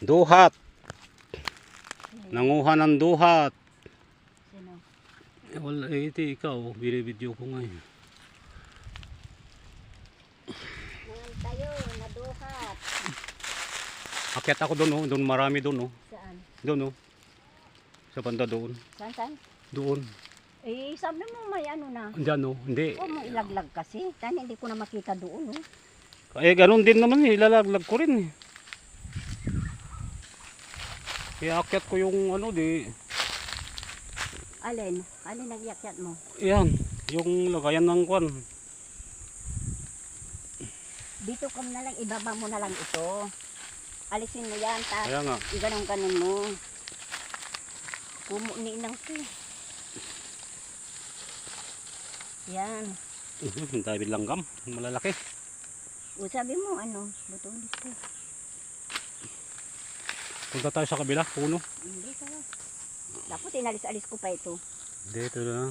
Duhat. Nanguha ng duhat. Sino? Wala, ito ikaw. Binibidyo ko ngayon. Ngayon tayo, naduhat. Akyat ako doon, oh. Doon marami doon, oh. Saan? Doon, oh. Sa banda doon. Saan? Doon. Eh, sabi mo may ano na. Diyan, oh. Hindi. Huwag mo ilaglag kasi. Tani, hindi ko na makita doon, oh. Eh, ganun din naman, eh. Ilalaglag ko rin, eh. Kaya akyat ko yung ano, di. Alin? Alin nagyakyat mo? Yan. Yung lagayan ng kwan. Dito ka na lang, ibaba mo na lang ito. Alisin mo yan, Kaya nga. ganun mo. Kumuninang ko. Yan. Ang dami langgam. Malalaki. O sabi mo, ano, buto dito. Punta tayo sa kabila, puno. Hindi ka. Dapat inalis-alis ko pa ito. Dito na.